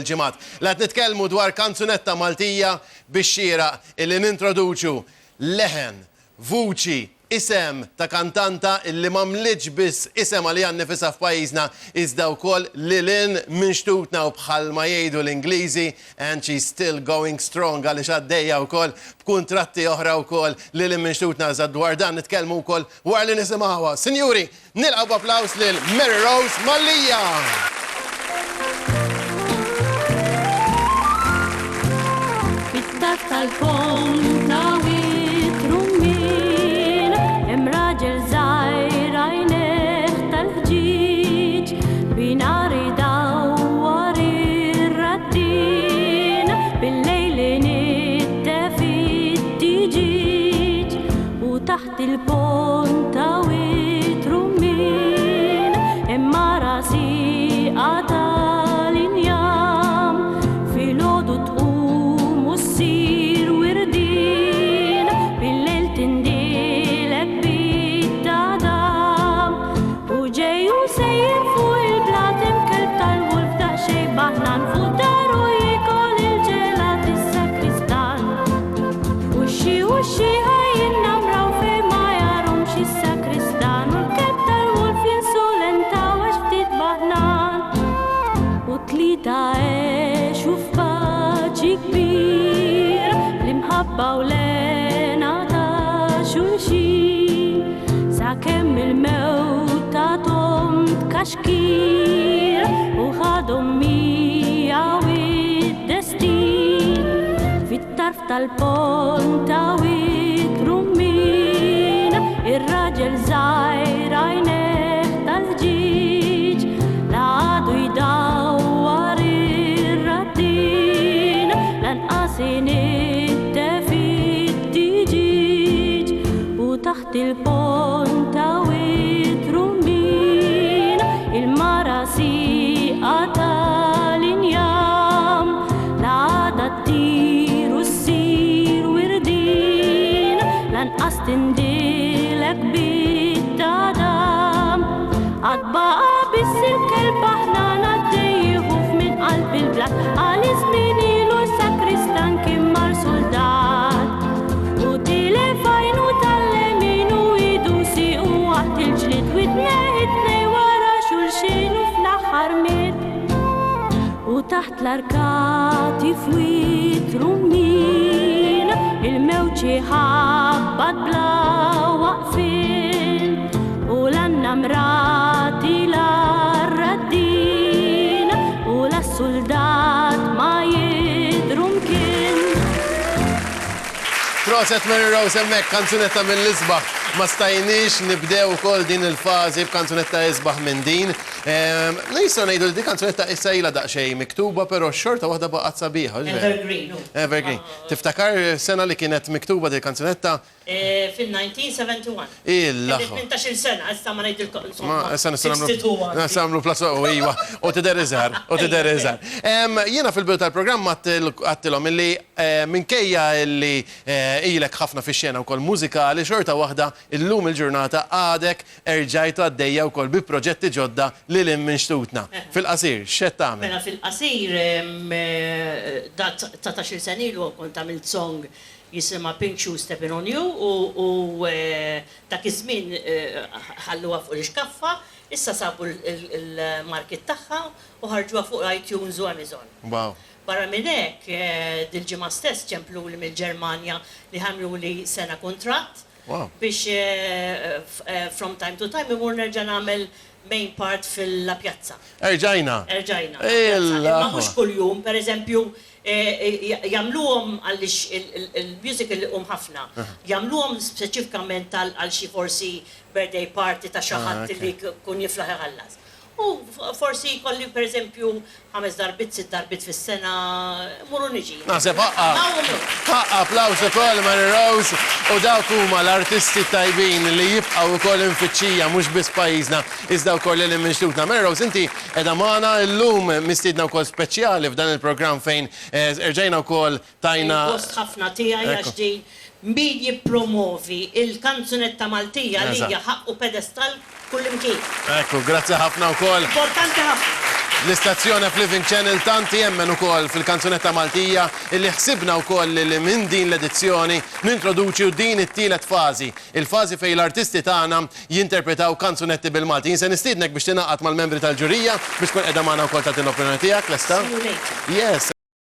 ġimgħat. La nitkellmu dwar kanzunetta Maltija bix-xieraq illi nintroduċu leħen, vuċi, isem ta' kantanta illi m'għamlitx biss isem għalija nnifisha f'pajjiżna iżda wkoll lilin minn xtutna u bħalma jgħidu l-Ingliżi and she's still going strong għaliex għaddejja wkoll b'kuntratti oħra wkoll lilin minn xtutna iżda dwar dan nitkellmu wkoll wara li nisimgħuha. Sinjuri, nilqgħu b'applaws lil Mary Rose Mallija. Tal-ponta witrumin imraġel zaħir għajneħ tal-ħġiġ binari dawar ir-rattin bil-lejli nittefit tiġiġ u taħt il-ponta witrumin imma rasi għatal-injam fil-ħodu tqum u ssir ta' eċ u f'paċi kbir l-imħabba u l-ena ta' xulxin sakemm il-mewt ta'hom tkaxkir u ħadhom mija u id-destin fit-tarf tal-ponta witrumin ir-raġel żgħir għajneħ tal-ħġiġ l-għadu jdawwar ir-rattin lanqasin it-tefit tiġiġ u taħt il-ponta witrumin il-mara siqa tal-injam l-għada ttir u ssir wirdin lanqas tindilek bit-tadam għadbaqa biss il-kelb aħna naddejjieħu f'min qalb il-blat għal-iżmien ilu sakristan kien mar soldat u tilefajnu tal-lemin u idusi u waħt il-ġlied u it-tnej wara xulxin u fl-aħħar miet u taħt l-arkati f'witrumin il-mewġi ħabbat bla waqfin u l-annamrati l-arraddin u l-soldat ma jidrum kien. Proset Mary Rose hemmhekk kanzunetta mill-isbaħ. Ma stajniex nibdew ukoll din il-fażi b'kanzunetta isbaħ minn din. Nistgħu ngħidu li din kanzunetta issa ilha daqsxejn miktuba, però xorta waħda baqgħet sabiħa. Evergreen. Evergreen. Tiftakar sena li kienet miktuba din kanzunetta? Fil-1971. Illa. 18 sena, issa ma ngħidilkom. Issa nagħmlu plas u iwa, u tidher iżgħar, u tidher iżgħar. Jiena fil-bidu tal-programm għattilhom illi minkejja illi ilek ħafna fix-xena wkoll mużikali xorta waħda illum il-ġurnata għadek erġajtu għaddejja wkoll bi proġetti ġodda li lin minn xtutna. Fil-qasir, x'qed tagħmel? Mela fil-qasir ta' 19 sen ilu kont għamilt song jisimha Pink Shoes Stepping on You u dak iż-żmien ħalluha fuq l-iskaffa, issa sabu l-market tagħha u ħarġuha fuq iTunes u Amazon. Wow. Barra minn hekk dil-ġimgħa stess ċemplu li mill-Ġermanja li ħamlu li sena kontratt biex from time to time imur nerġa' nagħmel main part fil-pjazza. Erġajna. Ma mhux kuljum, pereżempju jagħmluhom għaliex il-music li ħafna, jagħmluhom speċifikament għal xi forsi birthday party ta' xi ħadd li kun jiflaħ iħallas. U forsi kolli per eżempju 5 darbit, 6 darbit fis-sena muru niġi. Naħseb ħaqqa applaus ukoll Mary Rose u dawk huma l-artisti tajbin li jibqgħu wkoll infittxija mhux biss pajjiżna iżda wkoll lil minn xtutna. Mary Rose, inti qiegħda magħna llum mistiedna wkoll speċjali f'dan il-programm fejn erġajna wkoll tajna. Post ħafna tiegħi għax din min jippromovi il-kanzunetta Maltija li hija ħaqqu pedestal kullimkien. Ekku, grazzi ħafna wkoll. Importanti ħafna. L-istazzjoni f'Living Channel tanti jemmen ukoll fil-kanzunetta Maltija illi ħsibna wkoll li minn din l-edizzjoni nintroduċu din it-tielet fażi. Il-fażi fejn l-artisti tagħna jinterpretaw kanzunetti bil-Malti. Jien se nistiednek biex tingħaqad mal-membri tal-ġurija biex tkun qiegħda magħna wkoll tagħtina l-opinjoni tiegħek, lesta? Yes.